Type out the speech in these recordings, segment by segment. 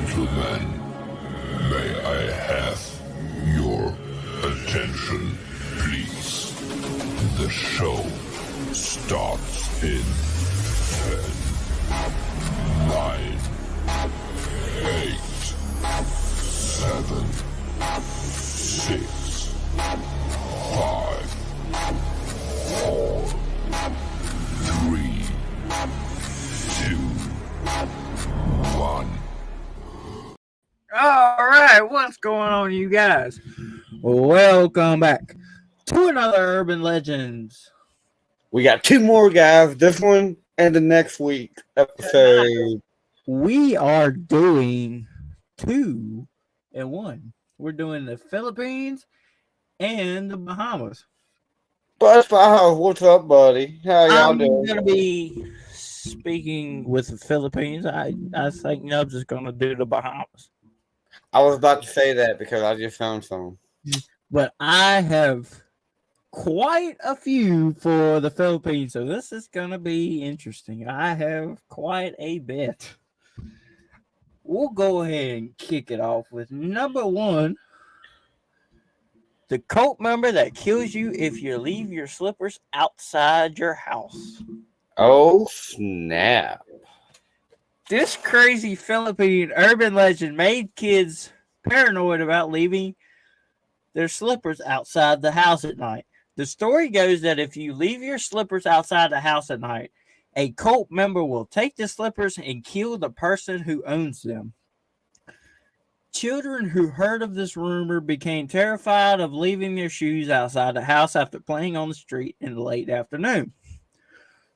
gentlemen, may I have your attention, please? The show starts in 10, 9, 8, 7, 6, 5, 4, 3, 2, 1. All right, what's going on, you guys? Welcome back to another Urban Legends. We got two more, guys. This one and the next week episode. We are doing 2 and 1. We're doing the Philippines and the Bahamas. Buzz Bahamas, what's up, buddy? How y'all I'm doing? gonna be speaking with the Philippines. I think Nubs is gonna do the Bahamas. I was about to say that because I just found some. But I have quite a few for the Philippines, so this is going to be interesting. I have quite a bit. We'll go ahead and kick it off with number 1. The cult member that kills you if you leave your slippers outside your house. Oh, snap. This crazy Philippine urban legend made kids paranoid about leaving their slippers outside the house at night. The story goes that if you leave your slippers outside the house at night, a cult member will take the slippers and kill the person who owns them. Children who heard of this rumor became terrified of leaving their shoes outside the house after playing on the street in the late afternoon.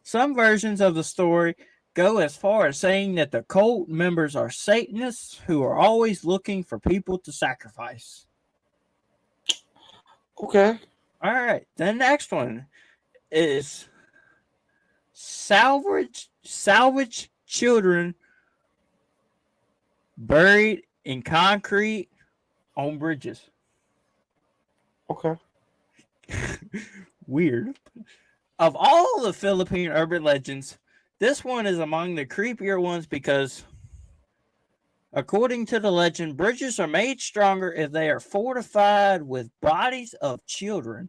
Some versions of the story go as far as saying that the cult members are Satanists who are always looking for people to sacrifice. Okay. All right. The next one is salvage children buried in concrete on bridges. Okay. Weird. Of all the Philippine urban legends, this one is among the creepier ones because, according to the legend, bridges are made stronger if they are fortified with bodies of children.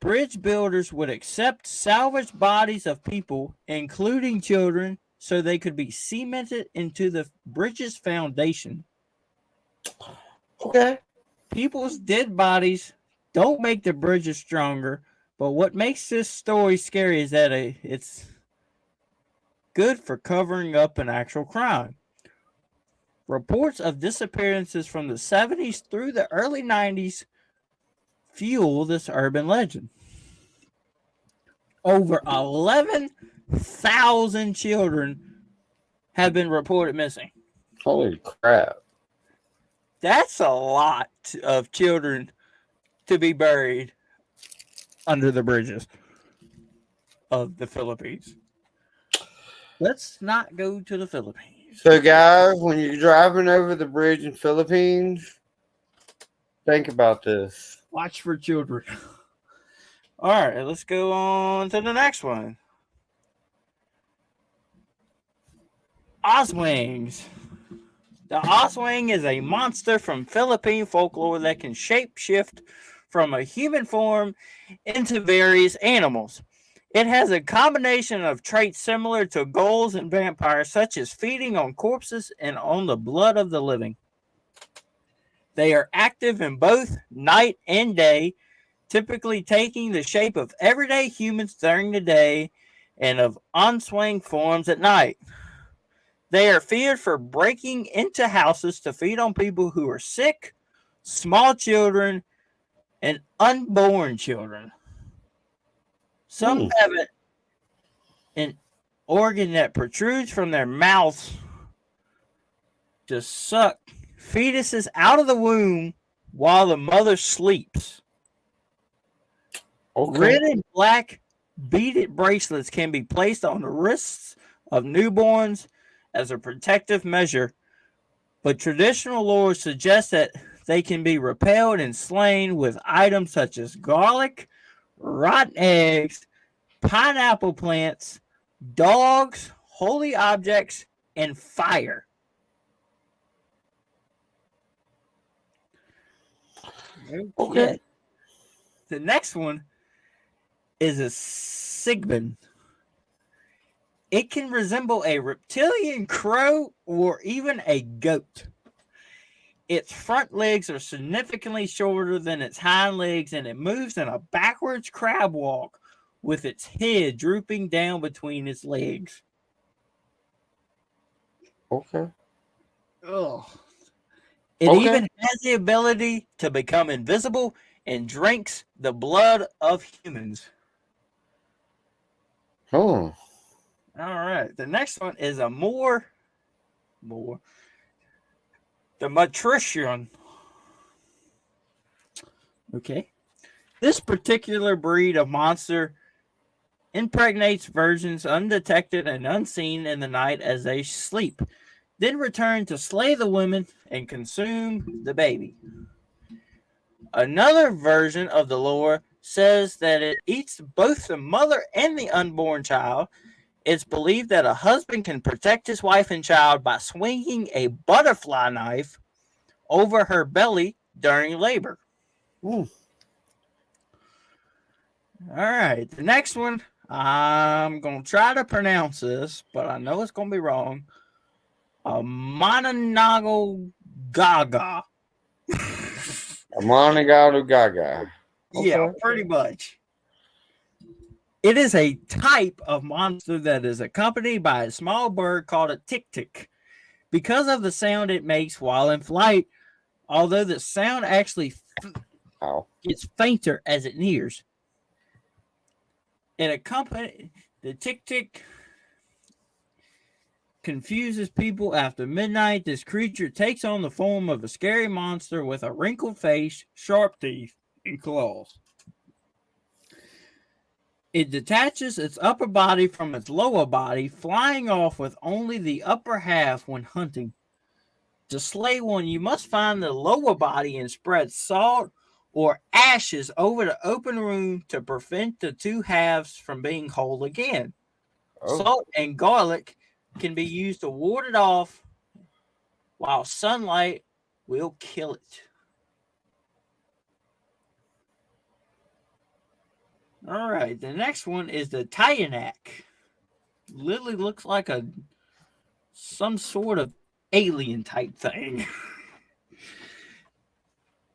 Bridge builders would accept salvaged bodies of people, including children, so they could be cemented into the bridge's foundation. Okay. People's dead bodies don't make the bridges stronger, but what makes this story scary is that it's good for covering up an actual crime. Reports of disappearances from the 70s through the early 90s fuel this urban legend. Over 11,000 children have been reported missing. Holy crap. That's a lot of children to be buried under the bridges of the Philippines. Let's not go to the Philippines. So, guys, when you're driving over the bridge in Philippines, think about this. Watch for children. All right, let's go on to the next one. Oswangs. The Oswang is a monster from Philippine folklore that can shapeshift from a human form into various animals. It has a combination of traits similar to ghouls and vampires, such as feeding on corpses and on the blood of the living. They are active in both night and day, typically taking the shape of everyday humans during the day and of Oswang forms at night. They are feared for breaking into houses to feed on people who are sick, small children, and unborn children. Some have an organ that protrudes from their mouths to suck fetuses out of the womb while the mother sleeps. Okay. Red and black beaded bracelets can be placed on the wrists of newborns as a protective measure, but traditional lore suggests that they can be repelled and slain with items such as garlic, rotten eggs, pineapple plants, dogs, holy objects, and fire. Okay. The next one is a Sigmund. It can resemble a reptilian crow or even a goat. Its front legs are significantly shorter than its hind legs, and it moves in a backwards crab walk with its head drooping down between its legs. Okay. Ugh. It Okay. even has the ability to become invisible and drinks the blood of humans. Oh. All right. The next one is a more the matrician. Okay. This particular breed of monster impregnates virgins undetected and unseen in the night as they sleep, then return to slay the women and consume the baby. Another version of the lore says that it eats both the mother and the unborn child. It's believed that a husband can protect his wife and child by swinging a butterfly knife over her belly during labor. Mm. All right, the next one, I'm going to try to pronounce this, but I know it's going to be wrong. A Monongago Gaga. A Monongago Gaga. Yeah, Okay. pretty much. It is a type of monster that is accompanied by a small bird called a tik-tik. Because of the sound it makes while in flight, although the sound actually gets fainter as it nears. The tik-tik confuses people after midnight. This creature takes on the form of a scary monster with a wrinkled face, sharp teeth, and claws. It detaches its upper body from its lower body, flying off with only the upper half when hunting. To slay one, you must find the lower body and spread salt or ashes over the open wound to prevent the two halves from being whole again. Oh. Salt and garlic can be used to ward it off, while sunlight will kill it. All right, the next one is the Tyanak. Literally looks like some sort of alien type thing.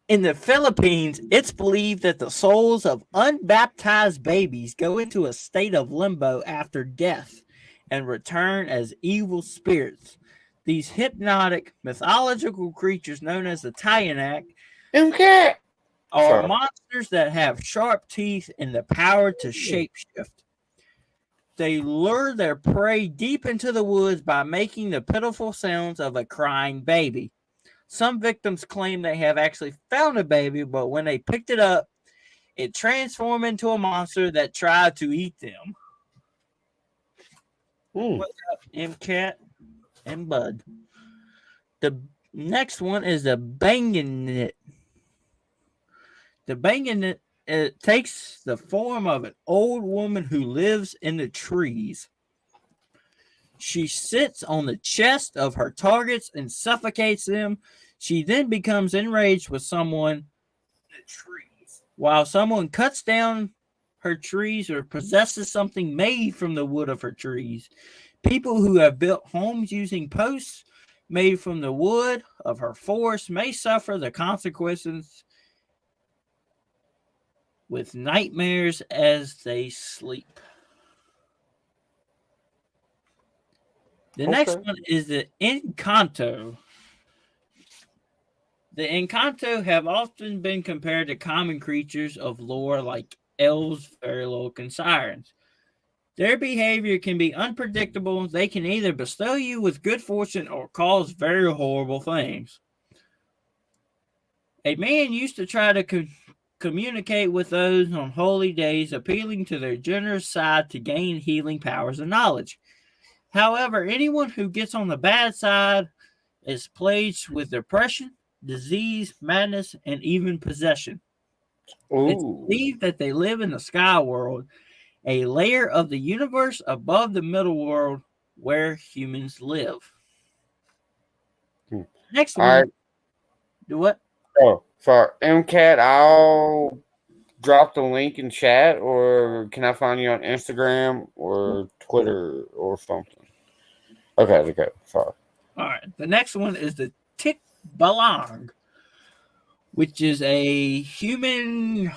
In the Philippines, it's believed that the souls of unbaptized babies go into a state of limbo after death and return as evil spirits. These hypnotic mythological creatures known as the Tyanak are monsters that have sharp teeth and the power to shapeshift. They lure their prey deep into the woods by making the pitiful sounds of a crying baby. Some victims claim they have actually found a baby, but when they picked it up, it transformed into a monster that tried to eat them. What's up, MCAT and Bud? The next one is the Banganit. The Banganit takes the form of an old woman who lives in the trees. She sits on the chest of her targets and suffocates them. She then becomes enraged with someone in the trees. While someone cuts down her trees or possesses something made from the wood of her trees. People who have built homes using posts made from the wood of her forest may suffer the consequences with nightmares as they sleep. The next one is the Encanto. The Encanto have often been compared to common creatures of lore like elves, fairylock, and sirens. Their behavior can be unpredictable. They can either bestow you with good fortune or cause very horrible things. A man used to try to communicate with those on holy days, appealing to their generous side to gain healing powers and knowledge. However, anyone who gets on the bad side is plagued with depression, disease, madness, and even possession. It's believed that they live in the sky world, a layer of the universe above the middle world where humans live. Next one. Do what? Oh, For MCAT, I'll drop the link in chat, or can I find you on Instagram or Twitter or something? Okay. Sorry. All right. The next one is the Tikbalang, which is a human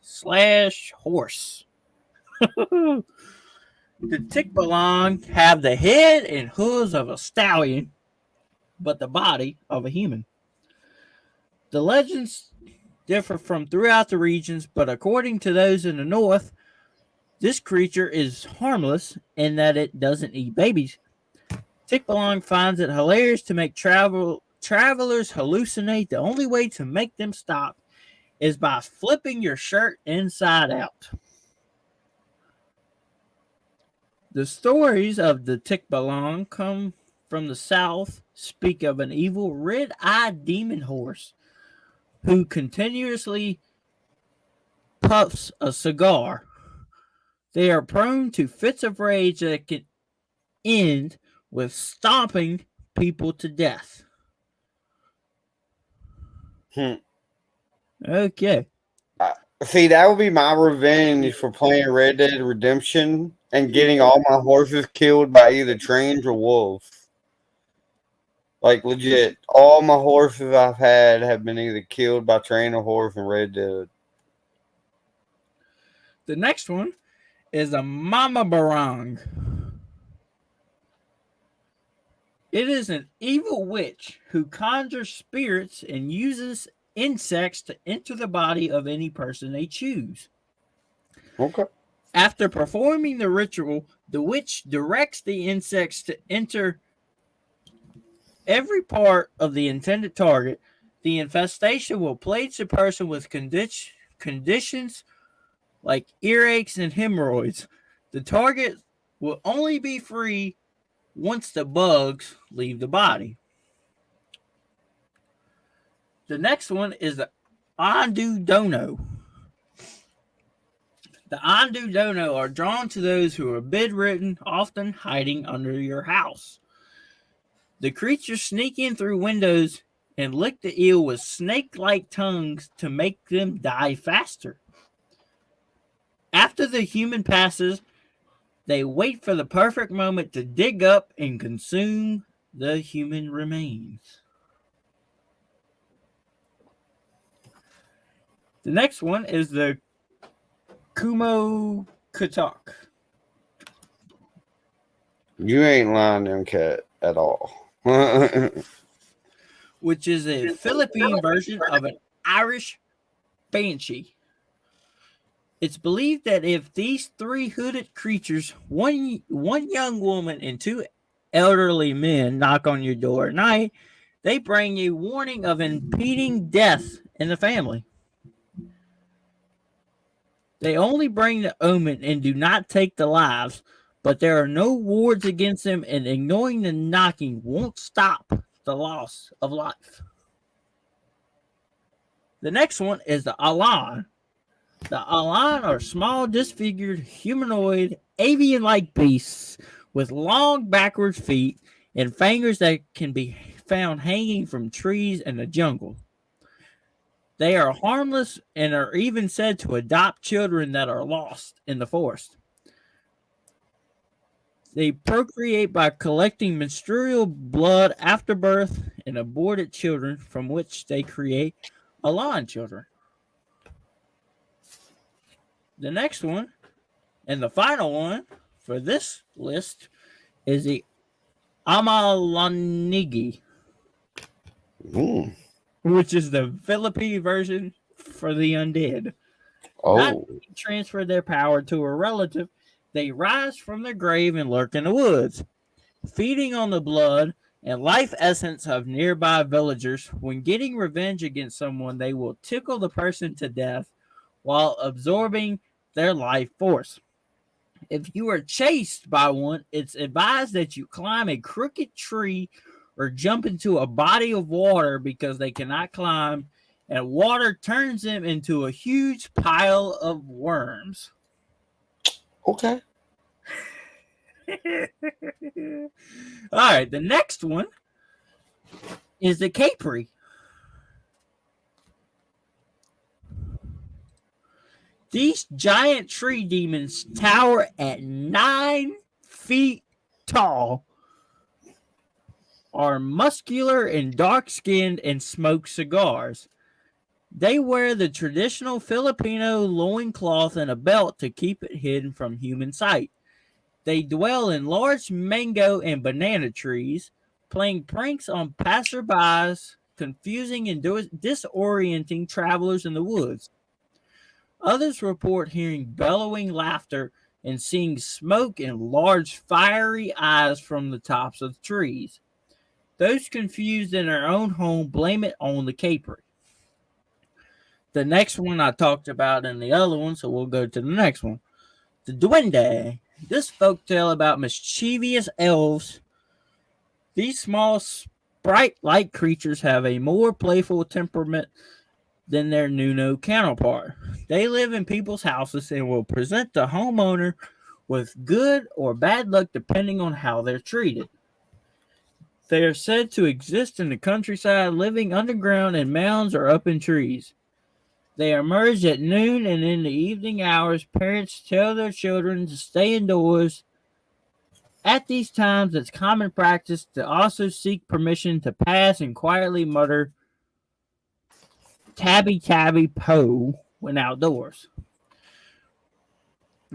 slash horse. The Tikbalang have the head and hooves of a stallion, but the body of a human. The legends differ from throughout the regions, but according to those in the north, this creature is harmless in that it doesn't eat babies. Tikbalang finds it hilarious to make travelers hallucinate. The only way to make them stop is by flipping your shirt inside out. The stories of the Tikbalang come from the south, speak of an evil red-eyed demon horse who continuously puffs a cigar. They are prone to fits of rage that can end with stomping people to death. Okay. See, that would be my revenge for playing Red Dead Redemption and getting all my horses killed by either trains or wolves. Like, legit, all my horses I've had have been either killed by train or horse in Red Dead. The next one is a Mama Barang. It is an evil witch who conjures spirits and uses insects to enter the body of any person they choose. Okay. After performing the ritual, the witch directs the insects to enter every part of the intended target. The infestation will plague the person with conditions like earaches and hemorrhoids. The target will only be free once the bugs leave the body. The next one is the Andu Dono. The Andu Dono are drawn to those who are bedridden, often hiding under your house. The creatures sneak in through windows and lick the eel with snake-like tongues to make them die faster. After the human passes, they wait for the perfect moment to dig up and consume the human remains. The next one is the Kumo Katak. You ain't lying, MCAT, at all. Which is a Philippine version of an Irish banshee. It's believed that if these three hooded creatures, one young woman and two elderly men knock on your door at night, they bring you warning of impending death in the family. They only bring the omen and do not take the lives, but there are no wards against them, and ignoring the knocking won't stop the loss of life. The next one is the Alan. The Alan are small, disfigured, humanoid, avian-like beasts with long backward feet and fingers that can be found hanging from trees in the jungle. They are harmless and are even said to adopt children that are lost in the forest. They procreate by collecting menstrual blood after birth and aborted children, from which they create Alan children. The next one, and the final one for this list, is the Amalanigi, which is the Philippine version for the undead. Not transfer their power to a relative, they rise from their grave and lurk in the woods, feeding on the blood and life essence of nearby villagers. When getting revenge against someone, they will tickle the person to death while absorbing their life force. If you are chased by one, it's advised that you climb a crooked tree or jump into a body of water because they cannot climb, and water turns them into a huge pile of worms. Okay. All right, the next one is the Capri. These giant tree demons tower at 9 feet tall, are muscular and dark-skinned, and smoke cigars. They wear the traditional Filipino loincloth and a belt to keep it hidden from human sight. They dwell in large mango and banana trees, playing pranks on passerbys, confusing and disorienting travelers in the woods. Others report hearing bellowing laughter and seeing smoke and large fiery eyes from the tops of the trees. Those confused in their own home blame it on the caper. The next one I talked about in the other one, so we'll go to the next one. The Duende. This folktale about mischievous elves. These small sprite-like creatures have a more playful temperament than their Nuno counterpart. They live in people's houses and will present the homeowner with good or bad luck depending on how they're treated. They are said to exist in the countryside, living underground in mounds or up in trees. They emerge at noon, and in the evening hours, parents tell their children to stay indoors. At these times, it's common practice to also seek permission to pass and quietly mutter "tabby tabby po" when outdoors.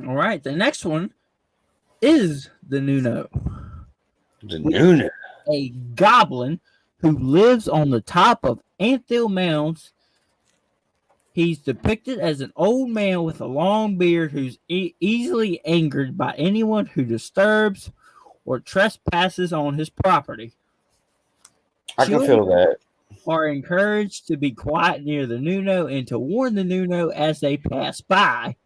All right, the next one is the Nuno. The Nuno. A goblin who lives on the top of anthill mounds. He's depicted as an old man with a long beard who's easily angered by anyone who disturbs or trespasses on his property. I can feel that. Are encouraged to be quiet near the Nuno and to warn the Nuno as they pass by.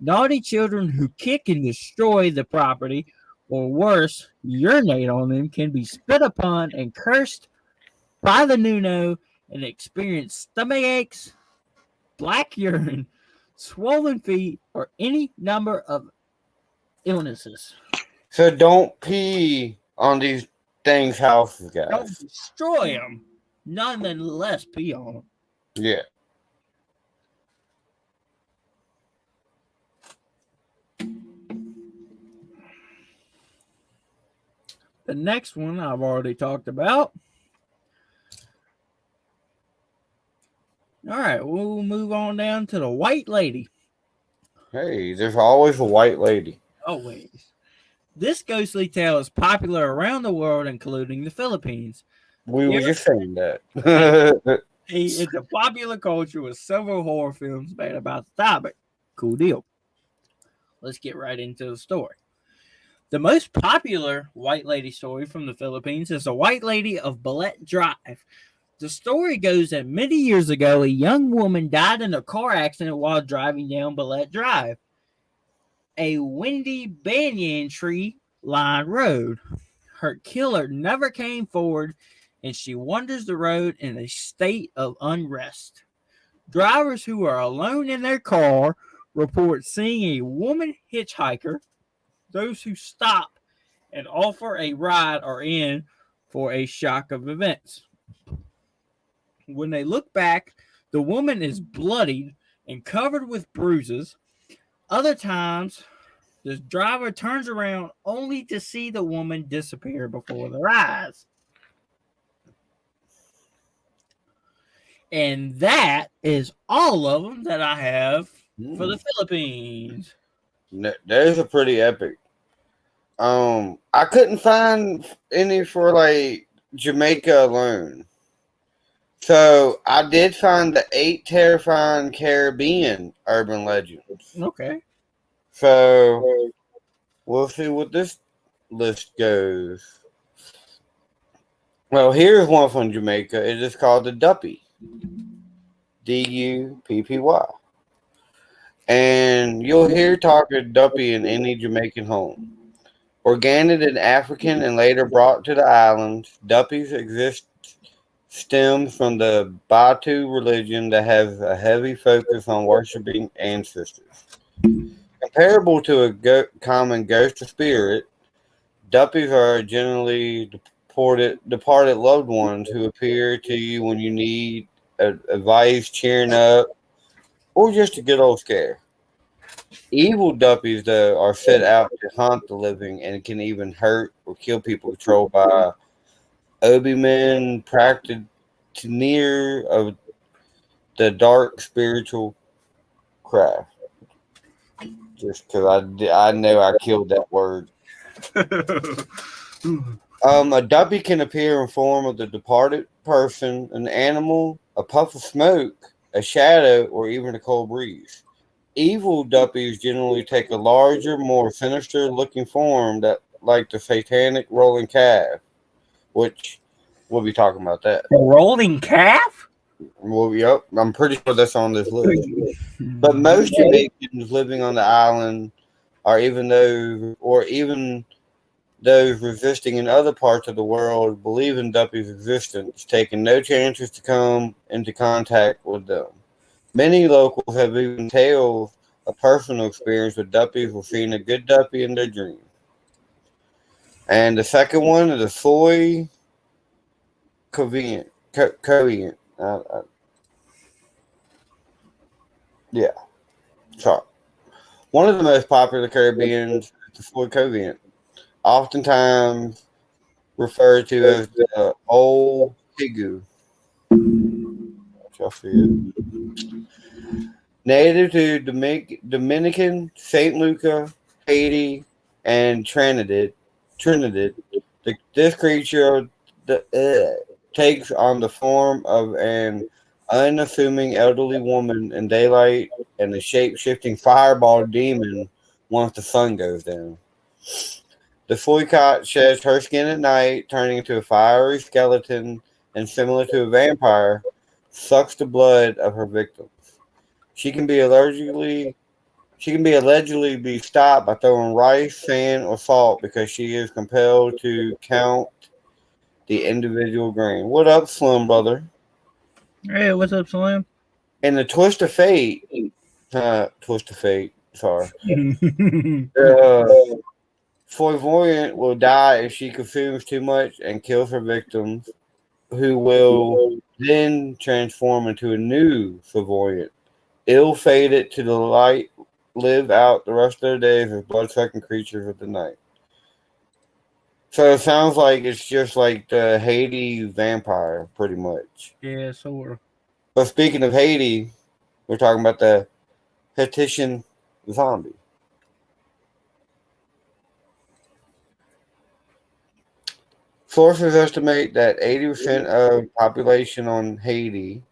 Naughty children who kick and destroy the property, or worse, urinate on them, can be spit upon and cursed by the Nuno and experience stomach aches, black urine, swollen feet, or any number of illnesses. So don't pee on these things' houses, guys. Don't destroy them. Nonetheless, pee on them. Yeah. The next one I've already talked about. All right, we'll move on down to the White Lady. Hey, there's always a white lady. Always. This ghostly tale is popular around the world, including the Philippines. We were just saying that. It's a popular culture with several horror films made about the topic. Cool deal. Let's get right into the story. The most popular White Lady story from the Philippines is the White Lady of Ballet Drive. The story goes that many years ago, a young woman died in a car accident while driving down Ballet Drive, a windy banyan tree lined road. Her killer never came forward, and she wanders the road in a state of unrest. Drivers who are alone in their car report seeing a woman hitchhiker. Those who stop and offer a ride are in for a shock of events. When they look back, the woman is bloodied and covered with bruises. Other times, the driver turns around only to see the woman disappear before their eyes. And that is all of them that I have for the Philippines. That is a pretty epic. I couldn't find any for like Jamaica alone. So I did find the 8 terrifying Caribbean urban legends. Okay. So we'll see what this list goes. Well, here's one from Jamaica. It is called the Duppy. Duppy. And you'll hear talk of Duppy in any Jamaican home. Organic and African and later brought to the islands, Duppies stems from the Batu religion that has a heavy focus on worshiping ancestors. Comparable to a common ghost or spirit, Duppies are generally departed loved ones who appear to you when you need advice, cheering up, or just a good old scare. Evil duppies, though, are set out to haunt the living and can even hurt or kill people controlled by Obi-Men practitioners of the dark spiritual craft. Just because I know I killed that word. A duppy can appear in form of the departed person, an animal, a puff of smoke, a shadow, or even a cold breeze. Evil duppies generally take a larger, more sinister-looking form that, like the satanic rolling calf, which we'll be talking about that. A rolling calf? Well, yep, I'm pretty sure that's on this list. But most Jamaicans living on the island even those resisting in other parts of the world believe in Duppy's existence, taking no chances to come into contact with them. Many locals have even told a personal experience with Duppies or seeing a good Duppy in their dream. And the second one is the soy covenant. Yeah, sorry. One of the most popular Caribbeans is the soy covenant, oftentimes referred to as the old Higu. Y'all see it. Native to Dominican, St. Lucia, Haiti, and Trinidad, this creature takes on the form of an unassuming elderly woman in daylight and a shape-shifting fireball demon once the sun goes down. The Foycott sheds her skin at night, turning into a fiery skeleton and, similar to a vampire, sucks the blood of her victims. She can be allegedly be stopped by throwing rice, sand, or salt because she is compelled to count the individual grain. What up, Slim brother? Hey, what's up, Slim? In the twist of fate, sorry. Flamboyant will die if she consumes too much and kills her victims, who will then transform into a new flamboyant, ill-fated to the light, live out the rest of their days as blood-sucking creatures of the night. So it sounds like it's just like the Haiti vampire, pretty much. Yeah, sort of. But speaking of Haiti, we're talking about the Haitian zombie. Sources estimate that 80% of population on Haiti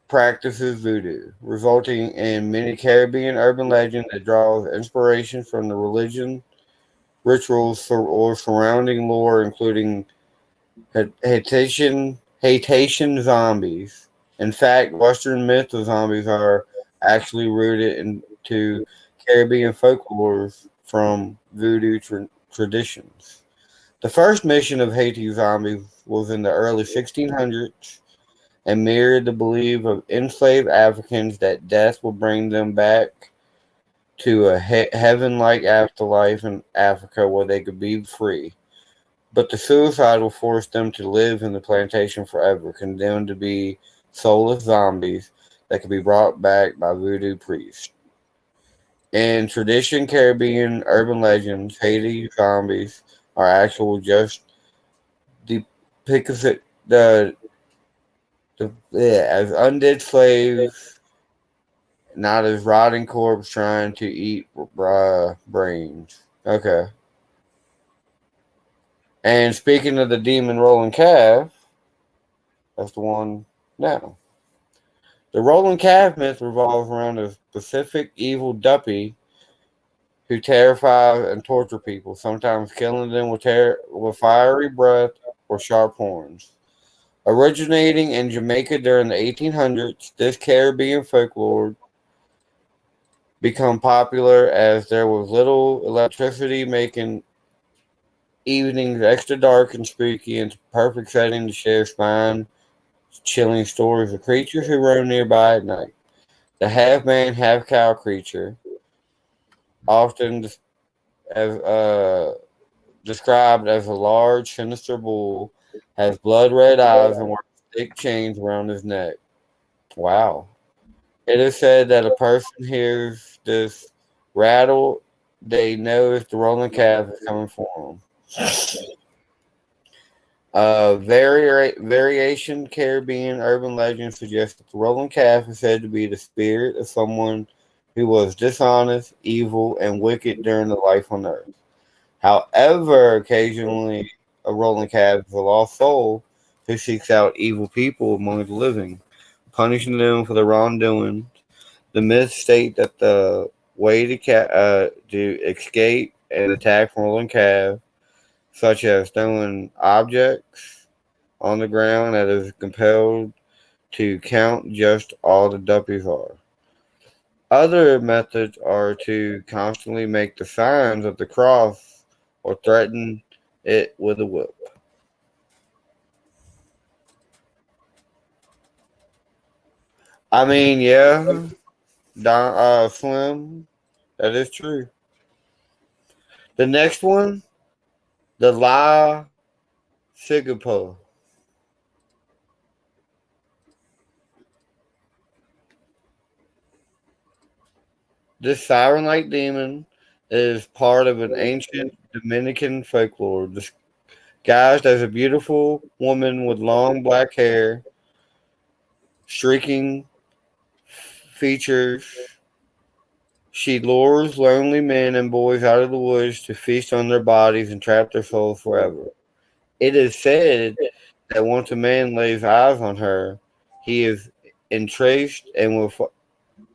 practices voodoo, resulting in many Caribbean urban legend that draws inspiration from the religion, rituals, or surrounding lore, including Haitian zombies. In fact, Western myths of zombies are actually rooted into Caribbean folklore from voodoo traditions. The first mission of Haiti zombies was in the early 1600s and mirrored the belief of enslaved Africans that death will bring them back to a heaven-like afterlife in Africa where they could be free. But the suicide will force them to live in the plantation forever, condemned to be soulless zombies that could be brought back by voodoo priests. In tradition Caribbean urban legends, Haiti zombies are actual just depicted as undead slaves, not as rotting corpse trying to eat brains. Okay. And speaking of the demon rolling calf, that's the one now. The rolling calf myth revolves around a specific evil duppy who terrifies and torture people, sometimes killing them with fiery breath or sharp horns. Originating in Jamaica during the 1800s, this Caribbean folklore became popular as there was little electricity, making evenings extra dark and spooky, and perfect setting to share spine-chilling stories of creatures who roam nearby at night. The half-man, half-cow creature, often described as a large, sinister bull, has blood-red eyes and wears thick chains around his neck. Wow. It is said that a person hears this rattle, they know if the rolling calf is coming for them. Variation Caribbean urban legend suggests that the rolling calf is said to be the spirit of someone who was dishonest, evil, and wicked during their life on earth. However, occasionally a rolling calf is a lost soul who seeks out evil people among the living, punishing them for their wrongdoing. The myths state that the way to escape an attack from rolling calf, such as throwing objects on the ground, that is compelled to count just all the duppies are. Other methods are to constantly make the signs of the cross or threaten it with a whip. I mean, yeah, Slim, that is true. The next one, the La Sigapo. This siren-like demon is part of an ancient Dominican folklore, disguised as a beautiful woman with long black hair, streaking features. She lures lonely men and boys out of the woods to feast on their bodies and trap their souls forever. It is said that once a man lays eyes on her, he is entranced and will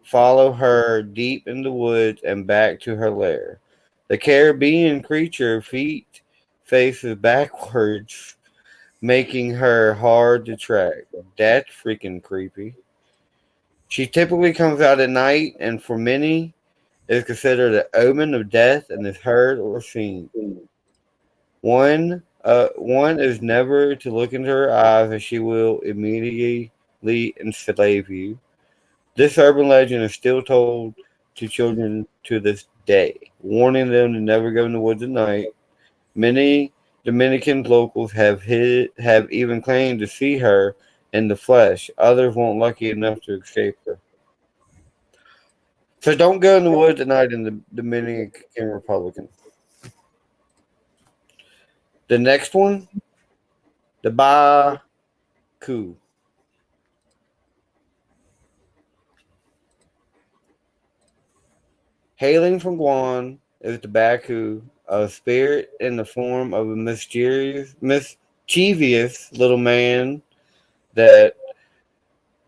follow her deep in the woods and back to her lair. The Caribbean creature feet faces backwards, making her hard to track. That's freaking creepy. She typically comes out at night, and for many, is considered an omen of death and is heard or seen. One is never to look into her eyes, as she will immediately enslave you. This urban legend is still told to children to this day, warning them to never go in the woods at night. Many Dominican locals have even claimed to see her in the flesh. Others weren't lucky enough to escape her. So don't go in the woods at night in the Dominican Republic. The next one, the Baku. Hailing from Guam is the Baku, a spirit in the form of a mischievous little man that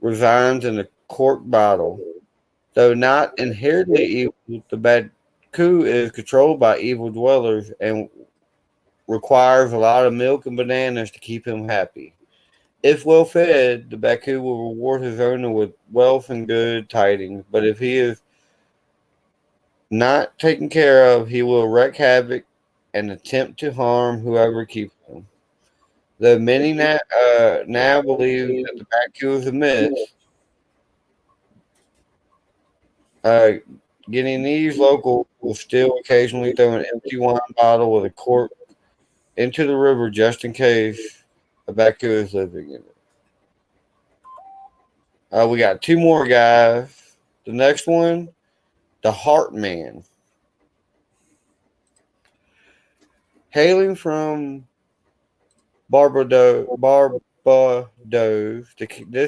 resides in a cork bottle. Though not inherently evil, the Baku is controlled by evil dwellers and requires a lot of milk and bananas to keep him happy. If well fed, the Baku will reward his owner with wealth and good tidings, but if he is not taken care of, he will wreak havoc and attempt to harm whoever keeps him. Though many now believe that the Baku is a myth, uh, Guineanese local will still occasionally throw an empty wine bottle with a cork into the river just in case a Baku is living in it. We got two more guys. The next one, the Heart Man. Hailing from this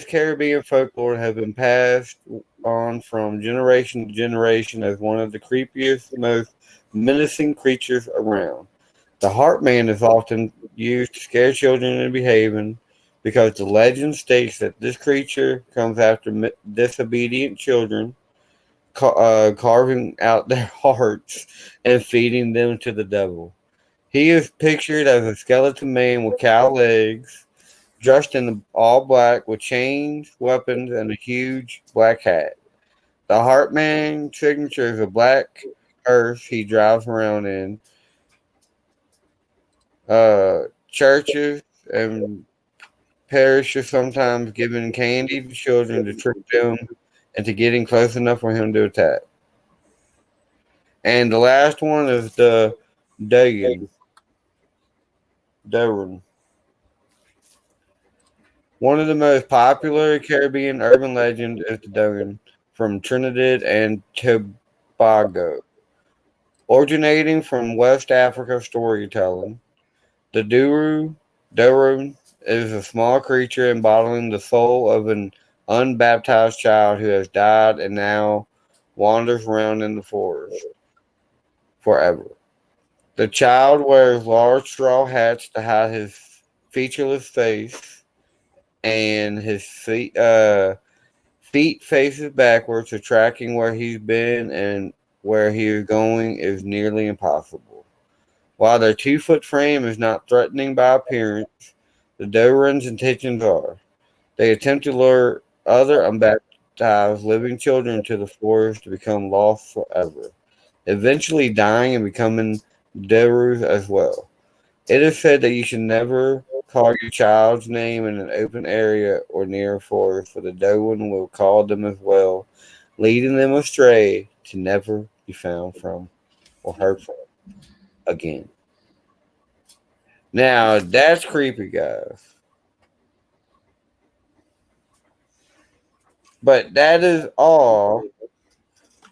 Caribbean folklore has been passed on from generation to generation as one of the creepiest, most menacing creatures around. The Heart Man is often used to scare children into behaving because the legend states that this creature comes after disobedient children, carving out their hearts and feeding them to the devil. He is pictured as a skeleton man with cow legs, dressed in all black with chains, weapons, and a huge black hat. The Heartman signature is a black hearse he drives around in. Churches and parishes sometimes giving candy to children to trick them into getting close enough for him to attack. And the last one is the Dagon. Darren. One of the most popular Caribbean urban legends is the Dogan. from Trinidad and Tobago. Originating from West Africa storytelling, the Doru is a small creature embodying the soul of an unbaptized child who has died and now wanders around in the forest forever. The child wears large straw hats to hide his featureless face, and his feet faces backwards, so tracking where he's been and where he is going is nearly impossible. While their 2-foot frame is not threatening by appearance, the Doran's intentions are. They attempt to lure other unbaptized living children to the forest to become lost forever, eventually dying and becoming Derus as well. It is said that you should never call your child's name in an open area or near a forest, for the Doan will call them as well, leading them astray to never be found from or heard from again. Now, that's creepy, guys. But that is all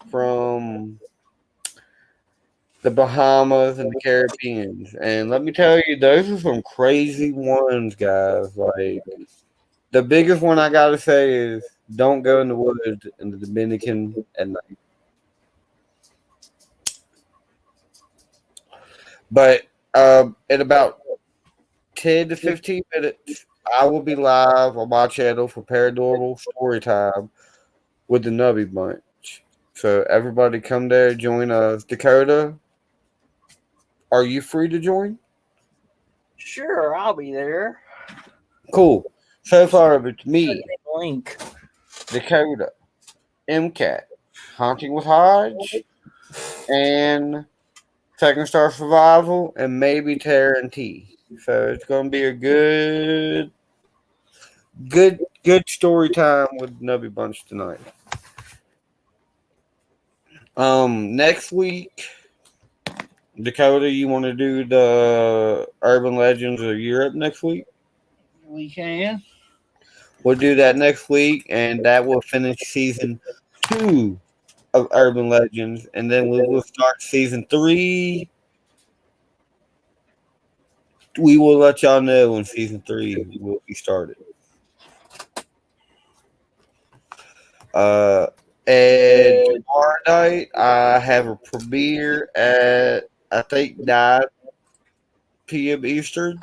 from the Bahamas and the Caribbean. And let me tell you, those are some crazy ones, guys. Like, the biggest one I gotta say is don't go in the woods in the Dominican at night. But in about 10 to 15 minutes, I will be live on my channel for Paranormal Story Time with the Nubby Bunch. So everybody come there, join us. Dakota, are you free to join? Sure, I'll be there. Cool. So far, it's me, Link. Dakota, MCAT, Haunting with Hodge, and Second Star Survival, and maybe Terra and T. So it's going to be a good story time with Nubby Bunch tonight. Next week, Dakota, you want to do the Urban Legends of Europe next week? We can. We'll do that next week, and that will finish season 2 of Urban Legends, and then we will start season 3. We will let y'all know when season 3 will be started. And tomorrow night, I have a premiere at, I think, 9 p.m. Eastern.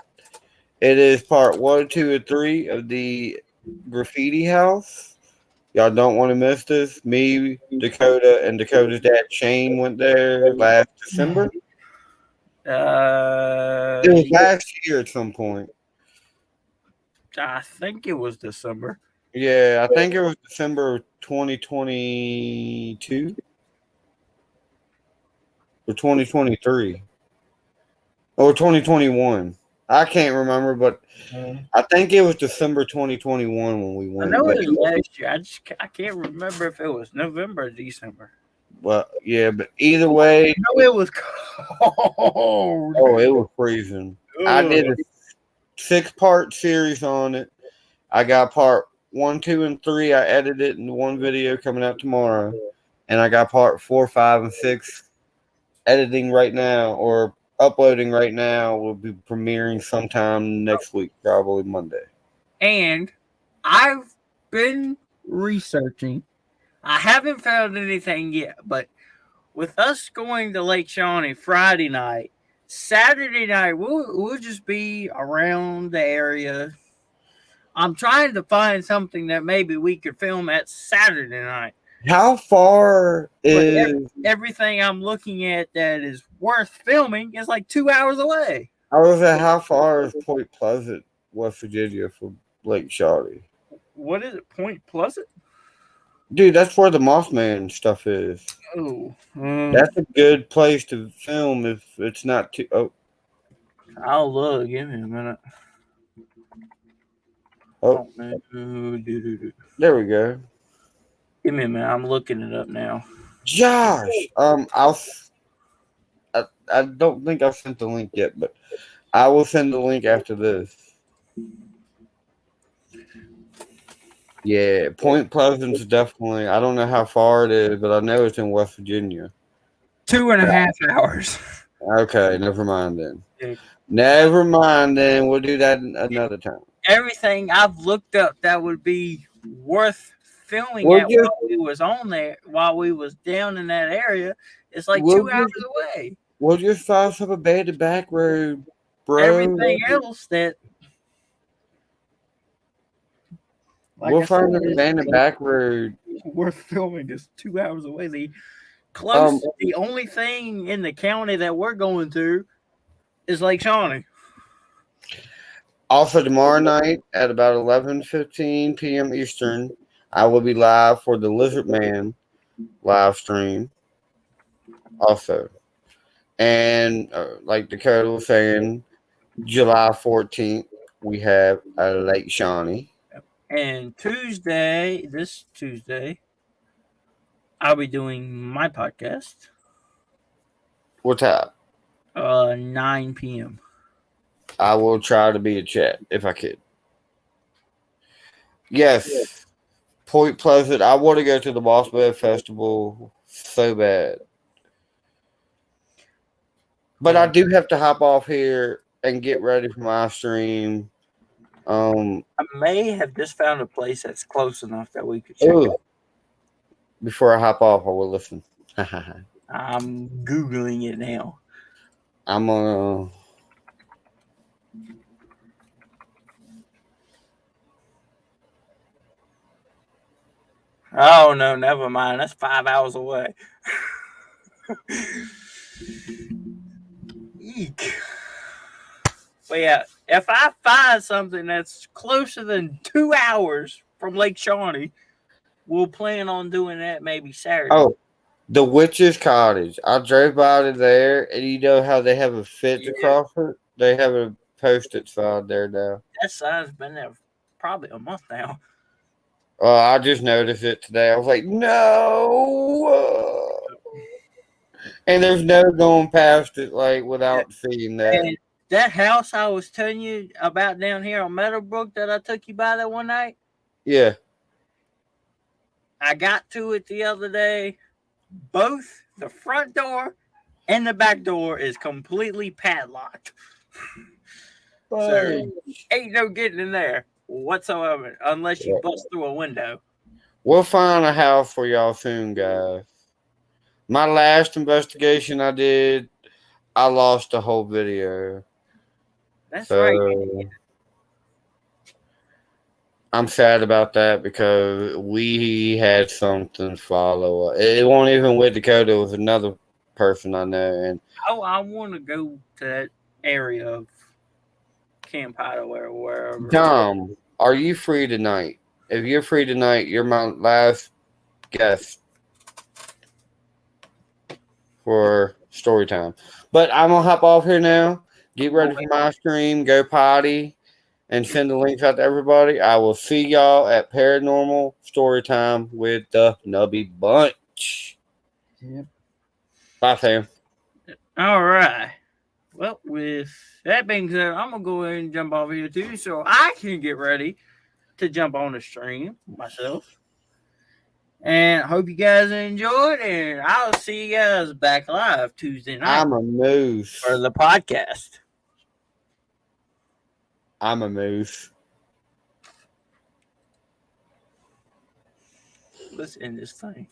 It is part 1, 2, and 3 of the Graffiti House. Y'all don't want to miss this. Me, Dakota, and Dakota's dad Shane went there last December. It was last year at some point. I think it was December. Yeah, I think it was December of 2022 or 2023 or 2021. I can't remember, but I think it was December 2021 when we I went. know it was last year. I can't remember if it was November or December. Well, yeah, but either way, I know it was cold. oh, it was freezing. I did a 6-part series on it. I got part 1, 2, and 3. I edited it in one video coming out tomorrow, and I got part 4, 5, and 6 editing right now or uploading right now. Will be premiering sometime next week, probably Monday. And I've been researching. I haven't found anything yet, but with us going to Lake Shawnee Friday night, Saturday night we'll just be around the area. I'm trying to find something that maybe we could film at Saturday night. How far is everything I'm looking at that is worth filming is like 2 hours away. I was at how far is Point Pleasant, West Virginia, from Lake Shawnee? What is it? Point Pleasant? Dude, that's where the Mothman stuff is. Oh, that's a good place to film if it's not too. Oh, I'll look. Give me a minute. Oh, there we go. Give me a minute. I'm looking it up now. Josh, I don't think I've sent the link yet, but I will send the link after this. Yeah, Point Pleasant's definitely. I don't know how far it is, but I know it's in West Virginia. 2.5 hours. Okay, never mind then. Dude, Never mind then. We'll do that another time. everything I've looked up that would be worth filming We'll at just while we was on there, while we was down in that area, it's like we'll 2 hours just away. we'll just find some abandoned back road, bro. Everything else that, like We'll I said, find an is abandoned back road. worth filming is 2 hours away. Um, The only thing in the county that we're going to is Lake Shawnee. Also tomorrow night at about 11:15 p.m. Eastern, I will be live for the Lizard Man live stream. Also, and like Dakota was saying, July 14th we have Lake Shawnee. And this Tuesday, I'll be doing my podcast. What time? 9 p.m. I will try to be a chat if I could. Yes, Point Pleasant. I want to go to the Boss Bed Festival so bad. But I do have to hop off here and get ready for my stream. I may have just found a place that's close enough that we could check it. Before I hop off, I will listen. I'm Googling it now. I'm gonna. Oh no, never mind. That's 5 hours away. Eek. But yeah, if I find something that's closer than 2 hours from Lake Shawnee, we'll plan on doing that maybe Saturday. Oh, the Witch's Cottage. I drove by to there, and you know how they have a fence across it? They have a posted sign there now. That sign's been there probably a month now. I just noticed it today. I was like, no. And there's no going past it like without seeing that. And that house I was telling you about down here on Meadowbrook that I took you by that one night. Yeah. I got to it the other day. Both the front door and the back door is completely padlocked. So ain't no getting in there whatsoever unless you bust through a window. We'll find a house for y'all soon, guys. My last investigation I did, I lost the whole video. That's right. I'm sad about that because we had something follow up. It wasn't even with Dakota. It was another person I know. And I want to go to that area of Camp Hideaway or wherever. Dom, are you free tonight? If you're free tonight, you're my last guest for story time. But I'm going to hop off here now. Get ready for my stream. Go potty. And send the links out to everybody. I will see y'all at Paranormal Storytime with the Nubby Bunch. Yep. Bye, fam. All right. Well, with that being said, I'm going to go ahead and jump over here too so I can get ready to jump on the stream myself. And hope you guys enjoyed, and I'll see you guys back live Tuesday night. I'm a moose. For the podcast. I'm a moose. Let's end this thing.